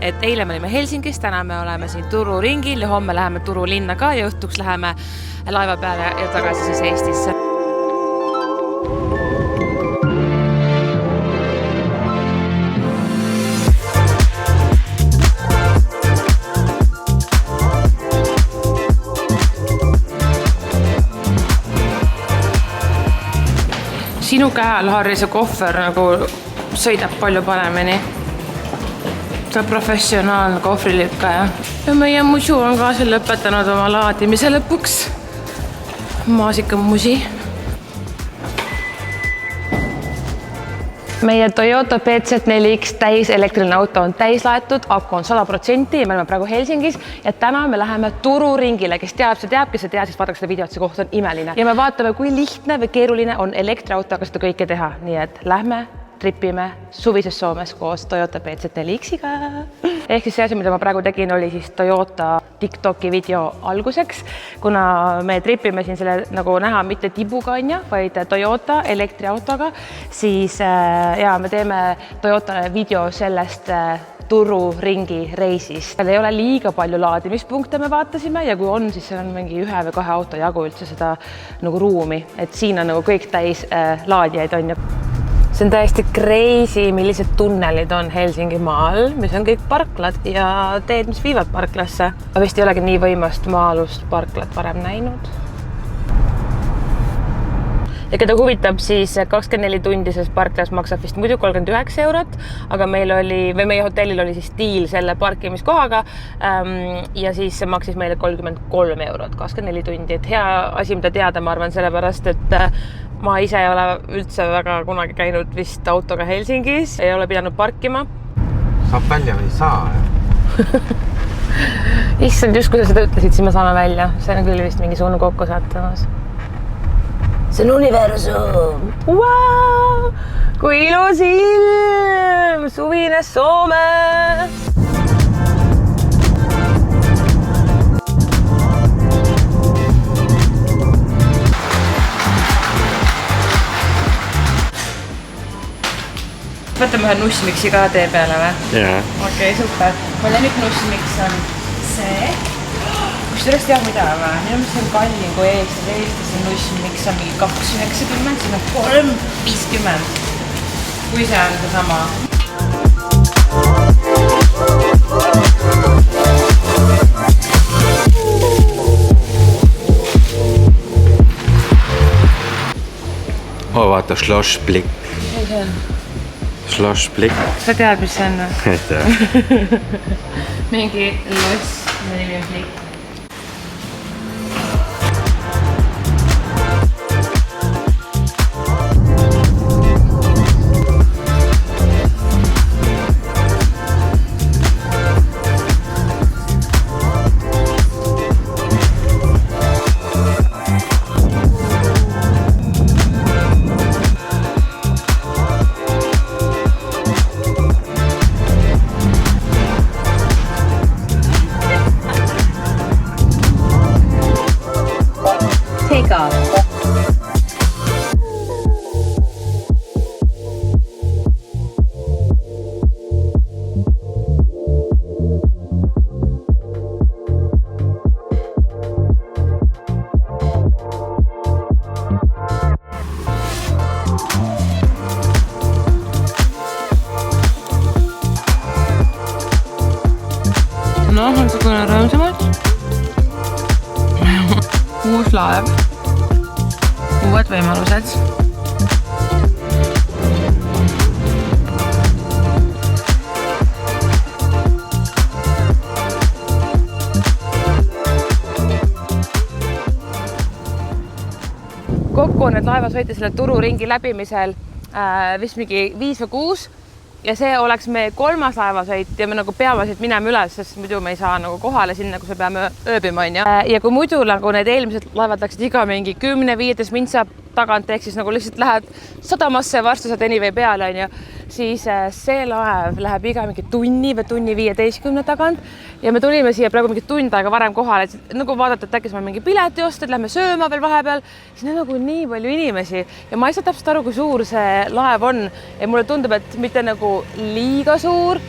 et eile me olime Helsingis, täna me oleme siin Turu ringil ja homme läheme Turu linna ka ja õhtuks läheme laeva peale ja tagasi siis Eestisse. Sinu käel, Harri, see kohver nagu sõidab palju paremini. Ta on professionaalne kohvrilükkaja. Ja meie musu on ka see lõpetanud oma laadimise lõpuks. Maasika musi. Meie Toyota PZ4X täiselektriline auto on täislaetud, aku on 100% ja me oleme praegu Helsingis ja täna me läheme Turu ringile, kes teab, kes ei tea, siis vaadake seda videot, see koht on imeline. Ja me vaatame, kui lihtne või keeruline on elektriautoga seda kõike teha, nii et lähme tripime suvises Soomes koos Toyota PZ4X-iga. Ehk siis see asi, mida ma praegu tegin, oli siis Toyota TikToki video alguseks, kuna me tripime siin selle, nagu näha, mitte tibuga on ja, vaid Toyota elektriautoga, siis me teeme Toyotale video sellest Turu ringi reisist. Seal ei ole liiga palju laadimispunkte me vaatasime ja kui on, siis seal on mingi 1 või 2 auto jagu üldse seda nagu ruumi, et siin on nagu kõik täis laadijaid on ju. See on täiesti crazy, millised tunnelid on Helsingi maal, mis on kõik parklad ja teed, mis viivad parklasse. Ma vist ei olegi nii võimast maa-alust parklat varem näinud. Ja keda huvitab, siis 24-tundises parklas maksab vist muidu 39 €, aga meie hotellil oli siis diil selle parkimiskohaga ja siis see maksis meile 33 €, 24 tundi. Et hea asi, mida teada, ma arvan, sellepärast, et ma ise ei ole üldse väga kunagi käinud vist autoga Helsingis, ei ole pidanud parkima. Saab välja või ei saa? Issand, just kui sa seda ütlesid, siis me saame välja. See on küll vist mingi sunnu kokku saatamas. See on universum! Wow! Kui ilus ilm! Suvine Soome! Võtame ühe nussmiksi ka tee peale või? Jaa. Okei, super. Mu lemmik nussmiks on see. Kusjuures tead mida või? Minu mis on kallim kui Eestis. Eestis on nussmiks on mingi 2,90, siin on 3,50. Kui see on see sama. Vaata, Schlossblick. Mis see on? Schlossblick. Sa tead, mis see on? Ei tea. Mingi loss, nimi on Blick. Take off. No, on niisugune rõõmsamad. Uus laev. Uued võimalused. Kokku on need laevasõite selle Turu ringi läbimisel vist mingi 5 või 6 ja see oleks meie 3. laevasõit ja me nagu peame siit minema üles, sest muidu me ei saa nagu kohale sinna, kus me peame ööbima on. Ja kui muidu nagu need eelmised laevad läksid iga mingi 10-15 mintsa tagant, ehk siis nagu lihtsalt lähed sadamasse ja varsti saad anyway peale on ju, siis see laev läheb iga mingi tunni või tunni 15 tagant ja me tulime siia praegu mingi tund aega varem kohale, et nagu vaadata, et äkki saame mingi pileti osta, et lähme sööma veel vahepeal. Siin on nagu nii palju inimesi ja ma ei saa täpselt aru, kui suur see laev on ja mulle tundub, et mitte nagu liiga suur,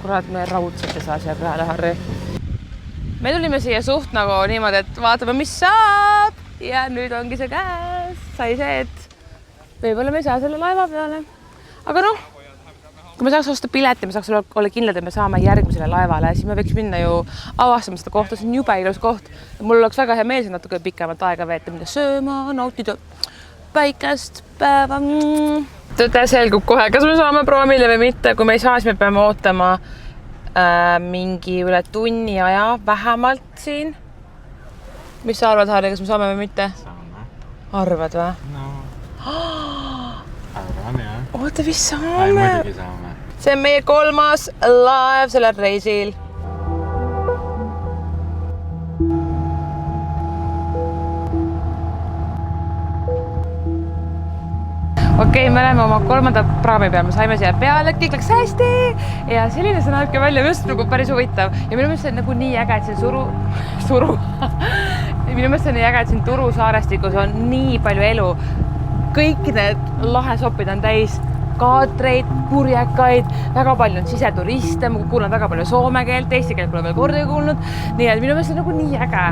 kurat, me raudselt ei saa siia peale, Harri. Me tulime siia suht nagu niimoodi, et vaatame, mis saab. Ja nüüd ongi see käes. Sai see, et võib-olla me ei saa selle laeva peale. Aga noh, kui me saaks osta pileti, me saaks olla kindlad, et me saame järgmisele laevale, siis me võiks minna ju avastama seda kohta, see on jube ilus koht. Mul oleks väga hea meel siin natuke pikemat aega veeta, minna sööma, nautida päikest päeva. Tõde selgub kohe, kas me saame praamile või mitte. Kui me ei saa, siis me peame ootama mingi üle tunni aja vähemalt siin. Mis sa arvad, Harri, kas me saame või mitte? Saame. Arvad või? No. Arvan, jah. Oota, mis saame? Ai, muidugi saame. See on meie 3. laev sellel reisil. Okei, me oleme oma 3. praami peal, me saime siia peale, kõik läks hästi ja selline see näebki välja just nagu päris huvitav ja minu meelest see on nagu nii äge, et siin minu meelest see on nii äge, et siin Turu saarestikus on nii palju elu. Kõik need lahesopid on täis kaatreid, purjekaid, väga palju on siseturiste, ma kuulan väga palju soome keelt, eesti keelt pole veel kordagi kuulnud, nii et minu meelest see on nagu nii äge.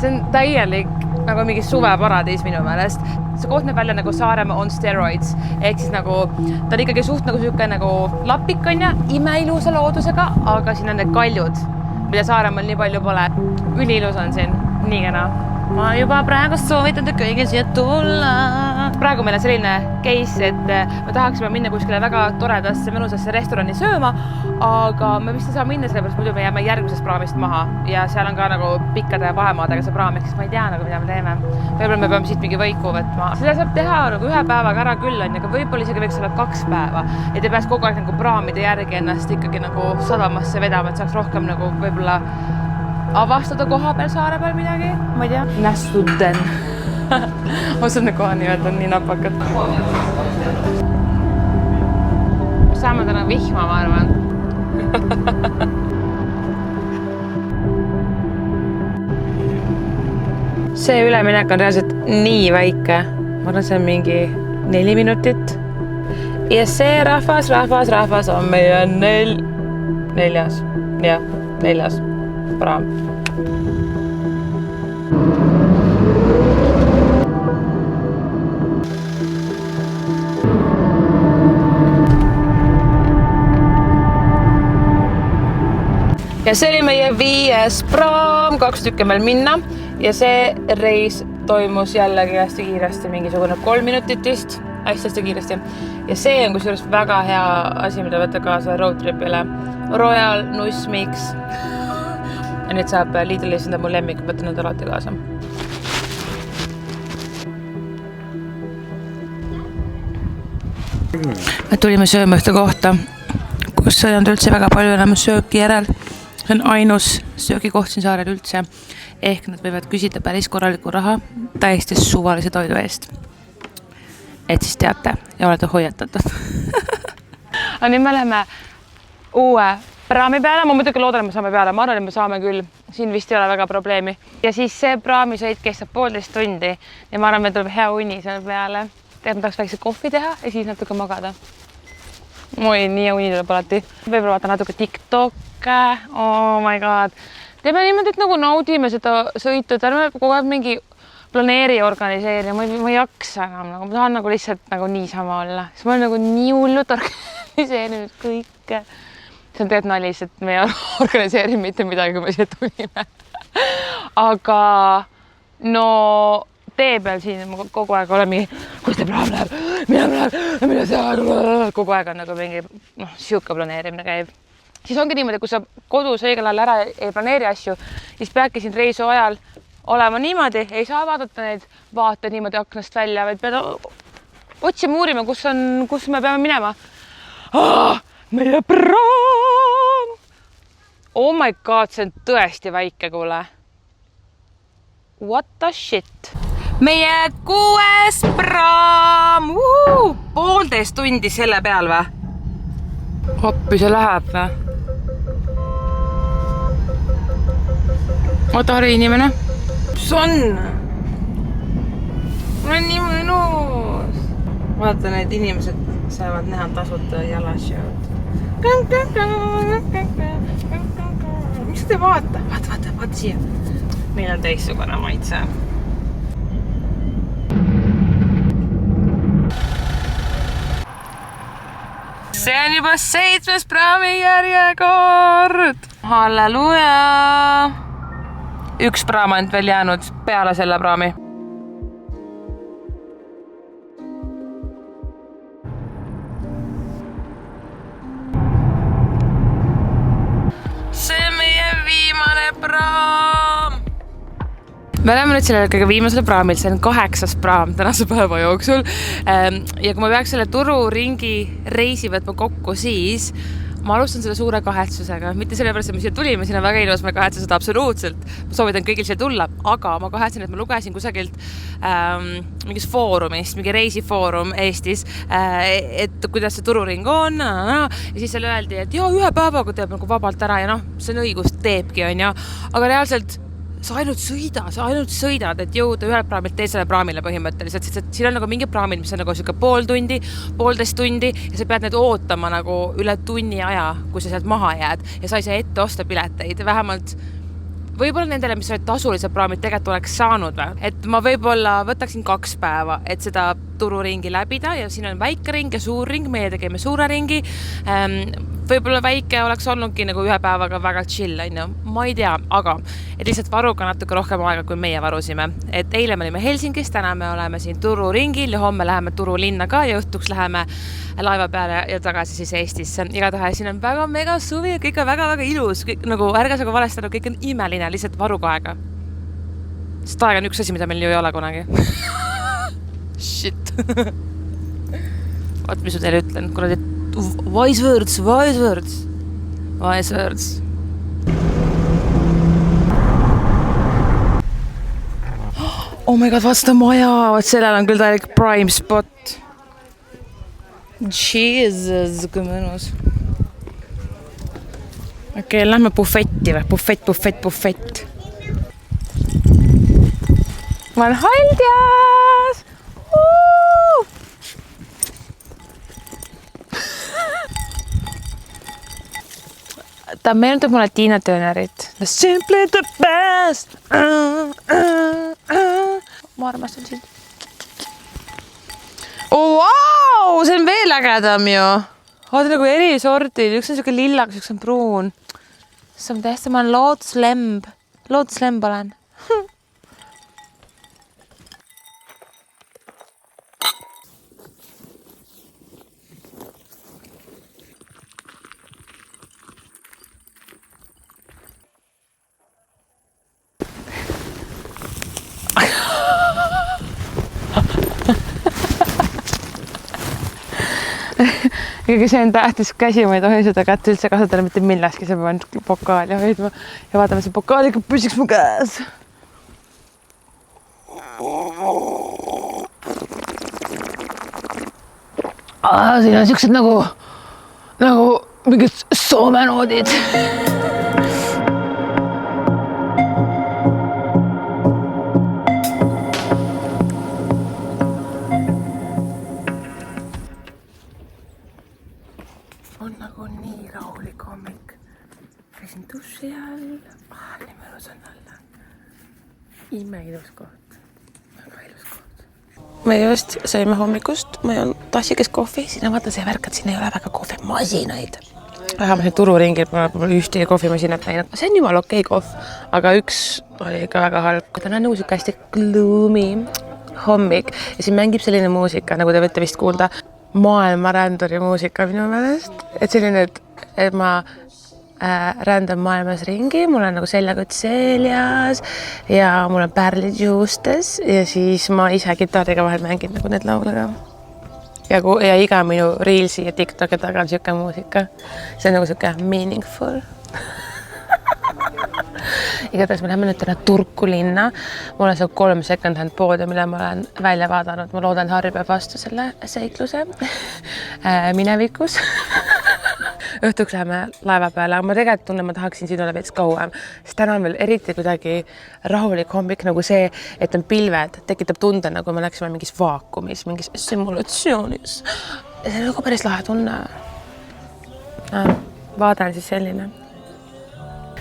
See on täielik nagu mingi suveparadiis minu meelest. See koht näeb välja nagu Saaremaa on steroids, ehk siis nagu ta on ikkagi suht nagu siuke nagu lapik on ja imeilusa loodusega, aga siin on need kaljud, mida Saaremaal nii palju pole. Üliilus on siin, nii kena. Ma juba praegu soovitan kõigil siia tulla. Praegu meil on selline case, et me tahaksime minna kuskile väga toredasse, mõnusasse restorani sööma, aga me vist ei saa minna sellepärast, muidu me jääme järgmisest praamist maha ja seal on ka nagu pikkade vahemaadega see praam, ehk siis ma ei tea nagu, mida me teeme. Võib-olla me peame siit mingi võiku võtma. Seda saab teha nagu 1 päevaga ära küll on, aga võib-olla isegi võiks olla 2 päeva, et ei pääs kogu aeg nagu praamide järgi ennast ikkagi nagu sadamasse vedama, et saaks rohkem nagu võib-olla avastada koha peal saare peal midagi, ma ei tea. Nästuden. Osadne koha nimed on nii napakad. Saame täna vihma, ma arvan. See üleminek on reaalselt nii väike. Ma arvan, see on mingi 4 minutit. Ja see rahvas on meie 4. Jah, 4. praam. Ja see oli meie 5. praam, 2 tükki meil minna ja see reis toimus jällegi hästi kiiresti, mingisugune 3 minutit vist, hästi kiiresti. Ja see on kusjuures väga hea asi, mida võtta kaasa roadtripile. Royal nussmix. Ja nüüd saab Lidlis enda mu lemmik, võtta nüüd alati kaasa. Me tulime sööma ühte kohta, kus ei olnud üldse väga palju enam sööki järel. See on ainus söögikoht siin saarel üldse. Ehk nad võivad küsida päris korraliku raha täiesti suvalise toidu eest. Et siis teate ja olete hoiatatud. Aga nüüd me läheme uue praami peale. Ma muidugi loodan, et me saame peale. Ma arvan, et me saame küll. Siin vist ei ole väga probleemi. Ja siis see praamisõit kestab 1,5 tundi. Ja ma arvan, et tuleb hea uni selle peale. Ma tahaks väikse kohvi teha ja siis natuke magada. Moi, nii uni tuleb alati. Võib-olla vaatan natuke TikTokke. Oh my god. Teeme niimoodi, et nagu naudime seda sõitu. Ärme kogu aeg mingi planeeri organiseerida. Ma ei jaksa enam. Ma tahan nagu lihtsalt nagu niisama olla. Siis ma olen nagu nii hullult organiseerinud kõike. See on tegelikult nali, et me ei organiseeri mitte midagi, kui me siia tulime. Aga no tee peal siin kogu aeg ole mingi, kus te praam läheb, mida see aeg, kogu aeg on nagu mingi siuke planeerimine käib. Siis ongi niimoodi, kui sa kodus õigel ajal ära ei planeeri asju, siis peadki siin reisu ajal olema niimoodi, ei saa vaadata neid vaateid niimoodi aknast välja, vaid pead otsima uurima, kus me peame minema. Meie praam! Oh my god, see on tõesti väike, kuule. What the shit? Meie 6. praam! 1,5 tundi selle peal või? Appi see läheb või? Oota, Harri inimene. Mis on? Mul on nii mõnus. Vaata, need inimesed saavad näha tasuta jalasjõud. Miks te vaata? Vaata siia. Meil on teistsugune maitse. See on juba 7. praami järjekord. Halleluja. 1 praam ainult veel jäänud peale selle praami. See on meie viimane praam. Me oleme nüüd sellele kõige viimasele praamil, see on 8. praam tänase päeva jooksul. Ja kui ma peaks selle tururingi reisi võtma kokku, siis ma alustan selle suure kahetsusega. Mitte sellepärast, et me siia tulime, siin on väga ilus, ma kahetsen seda absoluutselt. Ma soovitan kõigil siia tulla, aga ma kahetsen, et ma lugesin kusagilt mingis foorumist, mingi reisifoorum Eestis, et kuidas see tururing on. Ja siis seal öeldi, et 1 päevaga teeb nagu vabalt ära ja see on õigus, teebki, on ja. Aga reaalselt sa ainult sõidad, et jõuda ühelt praamilt teisele praamile põhimõtteliselt, sest siin on nagu mingi praamid, mis on nagu siuke 1,5 tundi ja sa pead need ootama nagu üle tunni aja, kui sa sealt maha jääd ja sa ei saa ette osta pileteid, vähemalt võib-olla nendele, mis olid tasulised praamid, tegelikult oleks saanud või? Et ma võib-olla võtaksin 2 päeva, et seda tururingi läbida ja siin on väike ring ja suur ring, meie tegime suure ringi. Võib-olla väike oleks olnudki nagu 1 päevaga väga chill, ma ei tea, aga et lihtsalt varuga natuke rohkem aega, kui meie varusime. Et eile me olime Helsingis, täna me oleme siin tururingil ja homme läheme Turulinna ka ja õhtuks läheme laeva peale ja tagasi siis Eestisse. Igatahes siin on väga mega suvi ja kõik on väga-väga ilus. Kõik, nagu, ärge saga valestada, kõik on imeline, lihtsalt varuga aega. Sest aeg on üks asi, mida meil ju ei ole kunagi. Shit. Vaat, mis ma teile ütlen. Kuna wise words. Oh my god, vaat seda maja, vaat sellel on küll täielik prime spot. Jesus, kui mõnus. Okei, lähme bufetti või? Bufett. Ma olen Haldjas! Ta meenutab mulle Tiina Turnerit. The simply the best. Ma armastan sind. Oh, wow! See on veel ägedam ju. Vaata nagu eri sordid. Üks on siuke lillakas, üks on pruun. See on tähti, ma olen loodslemb. Loodslemb olen. Kõige see on tähtis käsi, ma ei tohi seda kätt üldse kasutada mitte milleski, see pean pokaali hoidma ja vaatame, see pokaaliga püsiks mu käes. Siin on siuksed nagu mingid soomenoodid. On nagu nii rahulik hommik. Käisin duši all. Nii mõnus on alla. Imeilus koht. Väga ilus koht. Me just sõime hommikust. Ma joon tassikes kohvi. Siin on vaata see värk, et siin ei ole väga kohvimasinaid. Vähemalt siin tururingil pole ühtegi kohvimasinat näinud. See on jumal okei kohv, aga üks oli ikka väga halb. Täna on nagu siuke hästi gloomy hommik ja siin mängib selline muusika, nagu te võite vist kuulda. Maailma ränduri muusika minu meelest, et selline, et ma rändan maailmas ringi, mul on nagu seljakott seljas ja mul on pärlid juustes ja siis ma ise kitarriga vahel mängin nagu need laule ka. Ja iga minu Reelsi ja TikToki taga on siuke muusika. See on nagu siuke meaningful. Igatahes me läheme nüüd täna Turku linna. Mul on seal 3 second-hand poodi, mille ma olen välja vaadanud. Ma loodan, Harri peab vastu selle seikluse minevikus. Õhtuks läheme laeva peale, aga ma tegelikult tunnen, ma tahaksin siin olla veits kauem. Sest täna on veel eriti kuidagi rahulik hommik nagu see, et on pilved, tekitab tunde, nagu me läksime mingis vaakumis, mingis simulatsioonis. See on nagu päris lahe tunne. Vaade on siis selline.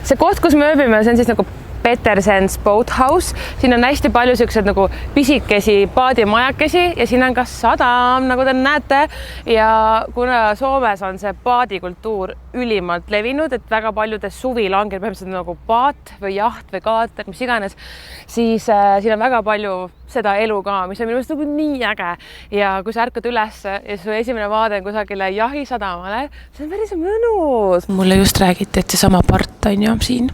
See koht, kus me ööbime, see on siis nagu Petersens Boathouse. Siin on hästi palju sellised nagu pisikesi paadimajakesi ja siin on ka sadam, nagu te näete. Ja kuna Soomes on see paadikultuur ülimalt levinud, et väga paljudes suvilangel põhimõtteliselt nagu paat või jaht või kaater, mis iganes, siis siin on väga palju seda elu ka, mis on minu meelest nagu nii äge. Ja kui sa ärkad üles ja su esimene vaade on kusagile jahisadamale, see on päris mõnus. Mulle just räägiti, et see sama part on ju siin.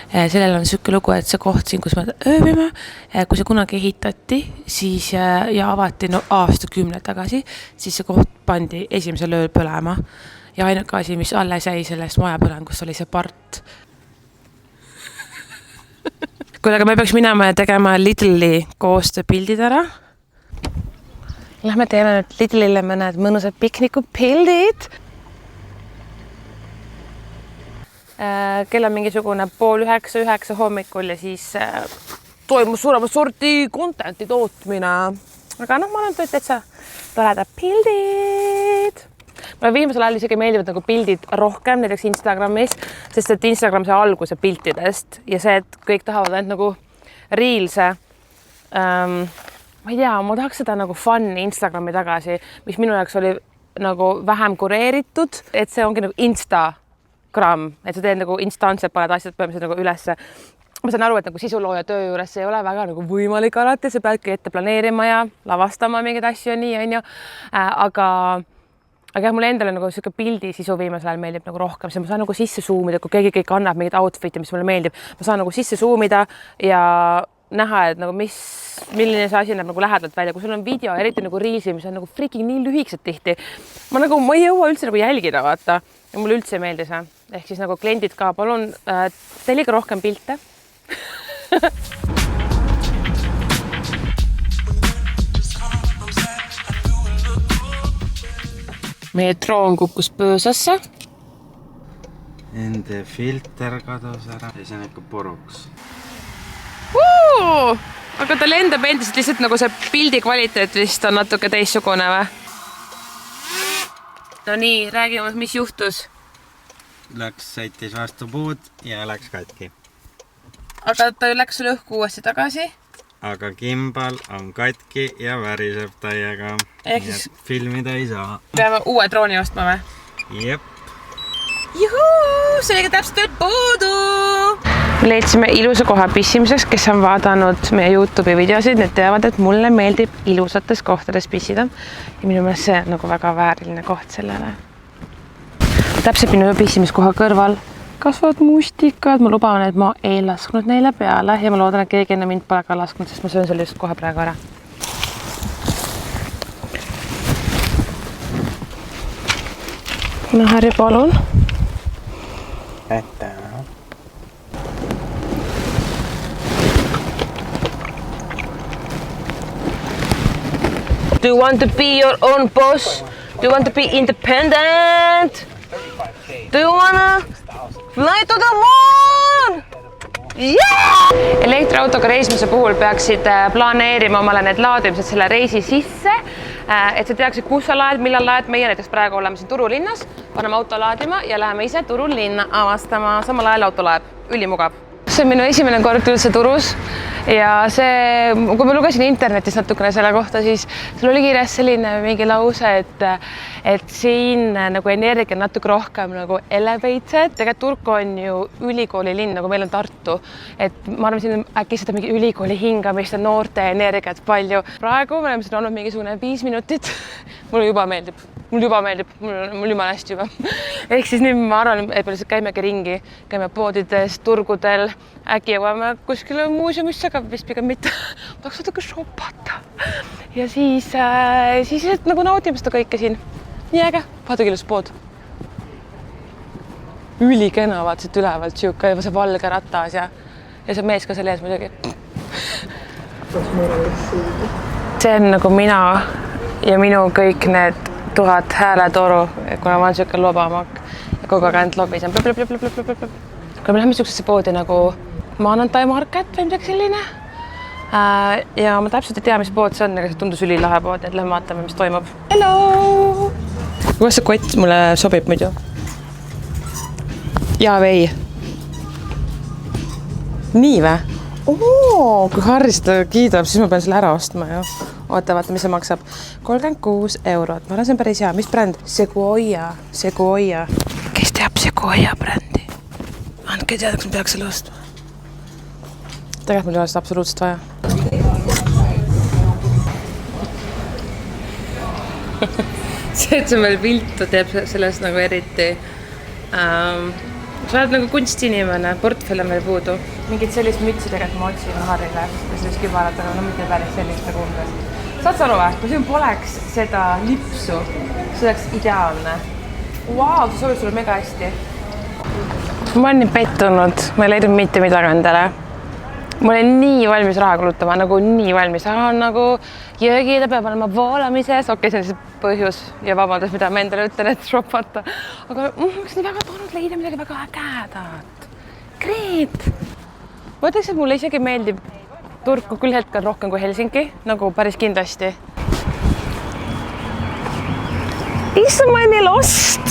Sellel on siuke lugu, et see koht siin, kus me ööbime, kui see kunagi ehitati, siis ja avati aastakümneid tagasi, siis see koht pandi esimesel ööl põlema. Ja ainuke asi, mis alles jäi sellest majapõlengust, oli see part. Kuid aga me peaks minema ja tegema Lidli koostööpildid ära. Lähme teeme nüüd Lidlile mõned mõnusad piknikupildid. Kell on mingisugune 8:30 hommikul ja siis toimus suuremat sorti contenti tootmine. Aga ma olen täitsa toredad pildid. Mulle viimasel ajal isegi meeldivad nagu pildid rohkem, näiteks Instagramis, sest et Instagram sai alguse piltidest ja see, et kõik tahavad ainult nagu reelse. Ma ei tea, ma tahaks seda nagu fun'i Instagrami tagasi, mis minu jaoks oli nagu vähem kureeritud, et see ongi nagu Instagram, et sa teed nagu instantselt paned asjad põhimõtteliselt nagu ülesse. Ma saan aru, et nagu sisulooja töö juures see ei ole väga nagu võimalik alati, sa peadki ette planeerima ja lavastama mingeid asju ja nii, on ju. Aga mulle endale nagu siuke pildi sisu viimasel ajal meeldib nagu rohkem, ma saan nagu sisse zoomida, kui keegi kõik annab mingit outfit'i, mis mulle meeldib. Ma saan nagu sisse zoomida ja näha, et nagu milline see asi näeb nagu lähedalt välja. Kui sul on video, eriti nagu reelsi, mis on nagu freaking nii lühikesed tihti. Ma ei jõua üldse nagu jälgida, vaata. Ja mulle üldse ei meeldi see. Ehk siis nagu kliendid ka, palun tellige rohkem pilte. Meie droon kukkus pöösasse. Ende filter kadus ära ja see on ikka puruks. Aga ta lendab endiselt lihtsalt nagu see pildi kvaliteet vist on natuke teissugune või? No nii, räägime, mis juhtus? Sõitis vastu puud ja läks katki. Aga ta läks sul õhku uuesti tagasi? Aga gimbal on katki ja väriseb täiega. Siis filmida ei saa. Peame uue drooni ostma või? Jep. Juhuu, sellega täpselt veel puudu! Me leidsime ilusa koha pissimiseks, kes on vaadanud meie YouTube'i videosid, need teavad, et mulle meeldib ilusates kohtades pissida. Ja minu meelest see on nagu väga vääriline koht sellele. Täpselt minu pissimiskoha kõrval kasvavad mustikad, ma luban, et ma ei lasknud neile peale ja ma loodan, et keegi enne mind pole ka lasknud, sest ma söön selle just kohe praegu ära. Harri, palun. Ette. Do you want to be your own boss? Do you want to be independent? Do you wanna fly to the moon? Yeah! Elektriautoga reisimise puhul peaksid planeerima omale need laadimised selle reisi sisse, et sa teaksid, kus sa laed, millal laed. Meie näiteks praegu oleme siin Turulinnas, paneme auto laadima ja läheme ise Turulinna avastama, samal ajal auto laeb. Ülimugav. See on minu esimene kord üldse Turus ja see, kui ma lugesin internetis natukene selle kohta, siis seal oli kirjas selline mingi lause, et siin nagu energia natuke rohkem nagu elevated. Tegelikult Turku on ju ülikooli linn, nagu meil on Tartu. Et ma arvan, siin on äkki seda mingi ülikooli hingamist ja noorte energiat palju. Praegu me oleme siin olnud mingisugune 5 minutit. Mulle juba meeldib. Mul jumala hästi juba. Ehk siis nüüd ma arvan, et me lihtsalt käimegi ringi, käime poodides, turgudel, äkki jõuame kuskile muuseumisse, aga vist pigem mitte. Tahaks natuke shopata. Ja siis nagu naudime seda kõike siin. Nii äge, vaadake ilus pood. Ülikena vaatasid ülevalt siuke see valge ratas ja see mees ka selle ees muidugi. See on nagu mina ja minu kõik need 1000 hääletoru, kuna ma olen siuke lobamak ja kogu aeg ainult lobisen. Kui me läheme siuksesse poodi nagu Maanantai Market või midagi selline. Ja ma täpselt ei tea, mis pood see on, aga see tundus ülilahe pood, et lähme vaatame, mis toimub. Hello! Kuidas see kott mulle sobib muidu? ja või ei? Nii või? Kui Harri seda kiidab, siis ma pean selle ära ostma ju. Oota, vaata, mis see maksab. 36 €. Ma arvan, see on päris hea. Mis bränd? Sequoia. Kes teab Sequoia brändi? Andke teada, kas ma peaks selle ostma. Tegelikult mul ei ole seda absoluutselt vaja. See, et see meil piltu teeb sellest nagu eriti. Sa oled nagu kunstiinimene, portfell on meil puudu. Mingid sellist mütsi tegelikult ma otsin Harrile ja sellist kübarat, aga no mitte päris sellist nagu umbes. Saad sa aru või? Kui siin poleks seda lipsu, see oleks ideaalne. Vau, see sobib sulle mega hästi. Ma olen nii pettunud, ma ei leidnud mitte midagi endale. Ma olen nii valmis raha kulutama, nagu nii valmis. Nagu jõgida peab olema voolamises. Okei, see on siis põhjus ja vabandus, mida ma endale ütlen, et shopata. Aga ma oleks nii väga toonud leida midagi väga ägedat. Great! Ma ütleks, et mulle isegi meeldib Turku küll hetkel rohkem kui Helsingi, nagu päris kindlasti. Issand, ma olen nii lost!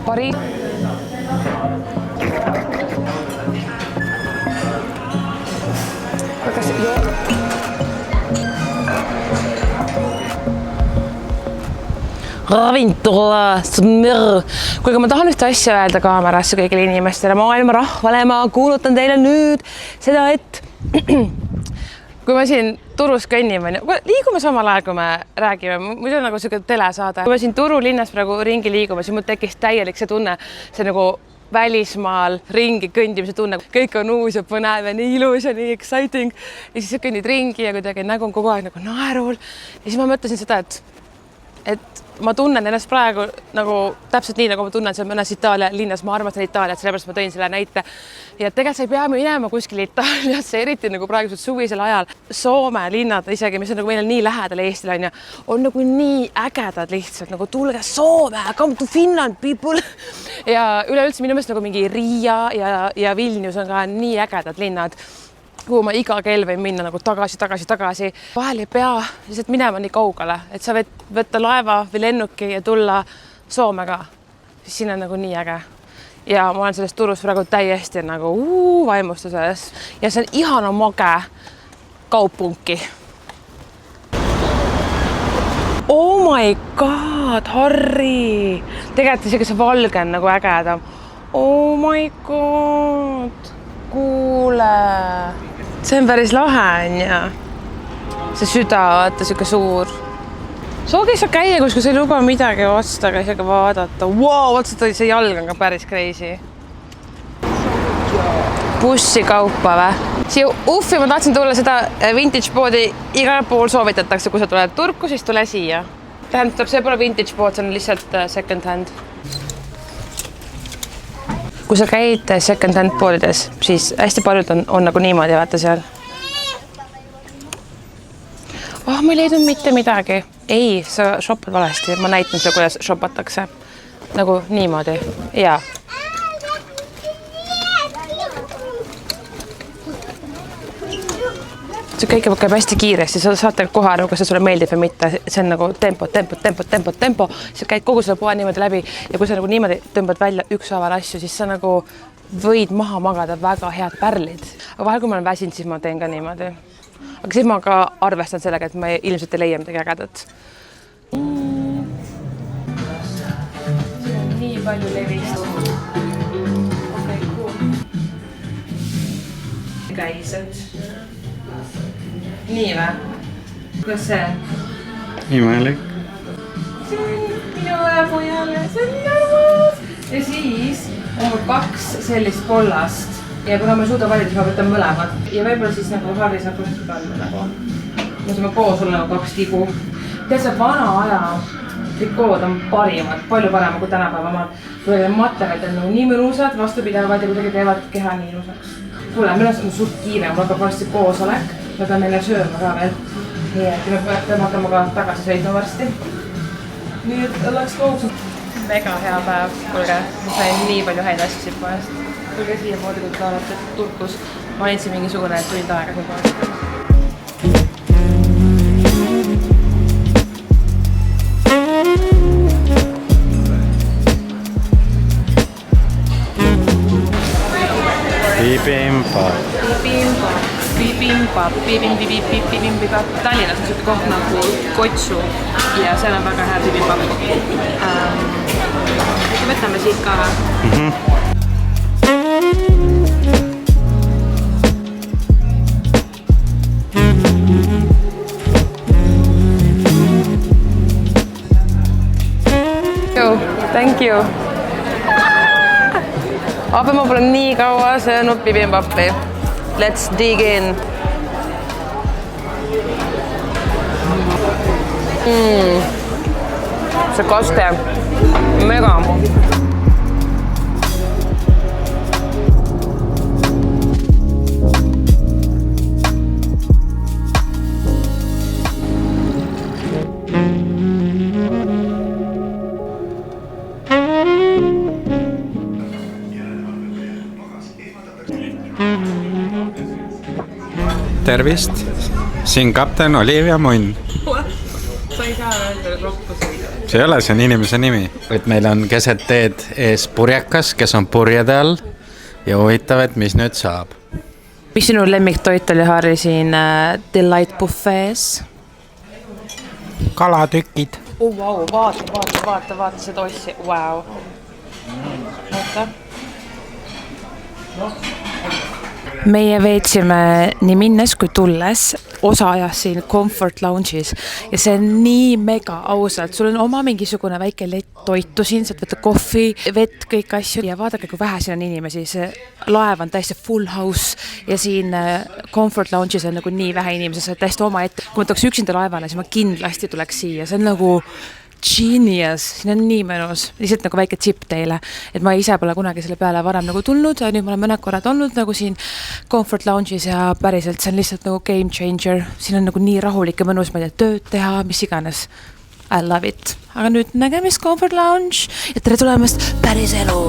Pariis. Ravintola, smr. Kuigi ma tahan ühte asja öelda kaamerasse kõigile inimestele, maailma rahvale, ma kuulutan teile nüüd seda, et kui ma siin Turus kõnnime, liigume samal ajal, kui me räägime, muidu on nagu selline telesaade. Kui me siin Turu linnas praegu ringi liigume, siis mul tekkis täielik see tunne, see nagu välismaal ringi kõndimise tunne. Kõik on uus ja põnev ja nii ilus ja nii exciting. Ja siis sa kõnnid ringi ja kuidagi nägu on kogu aeg nagu naerul. Ja siis ma mõtlesin seda, et ma tunnen ennast praegu nagu täpselt nii, nagu ma tunnen seal mõnes Itaalia linnas. Ma armastan Itaaliat, sellepärast ma tõin selle näite. Ja tegelikult sa ei pea minema kuskil Itaaliasse, eriti nagu praegusel suvisel ajal. Soome linnad isegi, mis on nagu meile nii lähedal Eestile on nagu nii ägedad lihtsalt, nagu tulge Soome, come to Finland people. Ja üleüldse minu meelest nagu mingi Riia ja Vilnius on ka nii ägedad linnad, kuhu ma iga kell võin minna nagu tagasi. Vahel ei pea lihtsalt minema nii kaugele, et sa võid võtta laeva või lennuki ja tulla Soomega. Siis siin on nagu nii äge. Ja ma olen sellest Turus praegu täiesti nagu vaimustuses. Ja see on ihana mage kaupunki. Oh my god, Harri! Tegelikult isegi see valge on nagu ägedam. Oh my god! Kuule! See on päris lahe, on ja. See süda, vaata, siuke suur. Soogi sa käia, kus sa ei luba midagi osta, aga isegi vaadata. Wow, vaata, see jalg on ka päris crazy. Bussi kaupa või? Siia Uffi ma tahtsin tulla seda vintage poodi. Igal pool soovitatakse, kui sa tuled Turku, siis tule siia. Tähendab, see pole vintage pood, see on lihtsalt second hand. Kui sa käid second hand poodides, siis hästi paljud on nagu niimoodi, vaata seal. Ma ei leidnud mitte midagi. Ei, sa shoppad valesti. Ma näitan sulle, kuidas shoppatakse. Nagu niimoodi. Jaa. See kõik käib hästi kiiresti. Sa saate kohe aru, kas see sulle meeldib või mitte. See on nagu tempo. Sa käid kogu selle poe niimoodi läbi ja kui sa nagu niimoodi tõmbad välja ükshaaval asju, siis sa nagu võid maha magada väga head pärlid. Aga vahel, kui ma olen väsinud, siis ma teen ka niimoodi. Aga siis ma ka arvestan sellega, et ma ilmselt ei leia midagi ägedat. See on nii palju levist. Okei, cool. Käised. Nii või? Kuidas see? Imelik. See on minu pojale, see on nõus. Ja siis on mul 2 sellist kollast. Ja kuna ma ei suuda valida, siis ma võtan mõlemad. Ja võib-olla siis nagu Harri saab kuskilt kanda nagu. Me saame koos olla 2 tigu. Tead, see vana aja trikood on parimad, palju parema kui tänapäeva omad. Materjalid on nagu nii mõnusad, vastupidavad ja kuidagi teevad keha nii ilusaks. Kuule, meil on suht kiire, mul hakkab varsti koosolek. Me peame enne sööma ka veel. Nii et me peame hakkama ka tagasi sõitma varsti. Nii et let's go. Mega hea päev, kuulge, ma sain nii palju häid asju siit poest. Kuulge siia poodi, kui te olete Turkus. Ma olin siin mingisugune tund aega siin poest. bibimbap. Bibimbap. Tallinnas on siuke koht nagu Kotsu ja seal on väga hea bibimbap. Võtame siit ka või? Thank you. Aga ma pole nii kaua söönud bibimbappi. Let's dig in. See kaste. Mega. Tervist, siin kapten Olivia Munn. Sa ei saa öelda roppusi. See ei ole, see on inimese nimi. Et meil on keset teed ees purjekas, kes on purjede all ja huvitav, et mis nüüd saab. Mis sinu lemmiktoit oli, Harri, siin Delight buffees? Kalatükid. Vau, vaata seda ossi. Vau. Oota. Meie veetsime nii minnes kui tulles osa ajas siin Comfort Lounge'is ja see on nii mega ausalt. Sul on oma mingisugune väike lett toitu siin, saad võtta kohvi, vett, kõik asju ja vaadake, kui vähe siin on inimesi. See laev on täiesti full house ja siin Comfort Lounge'is on nagu nii vähe inimesi, sa oled täiesti oma ette. Kui ma tuleks üksinda laevale, siis ma kindlasti tuleks siia. See on nagu genius, siin on nii mõnus, lihtsalt nagu väike tip teile, et ma ise pole kunagi selle peale varem nagu tulnud, nüüd ma olen mõned korrad olnud nagu siin Comfort Lounge'is ja päriselt see on lihtsalt nagu game changer, siin on nagu nii rahulik ja mõnus, ma ei tea, tööd teha, mis iganes. I love it. Aga nüüd nägemist Comfort Lounge ja tere tulemast päris elu.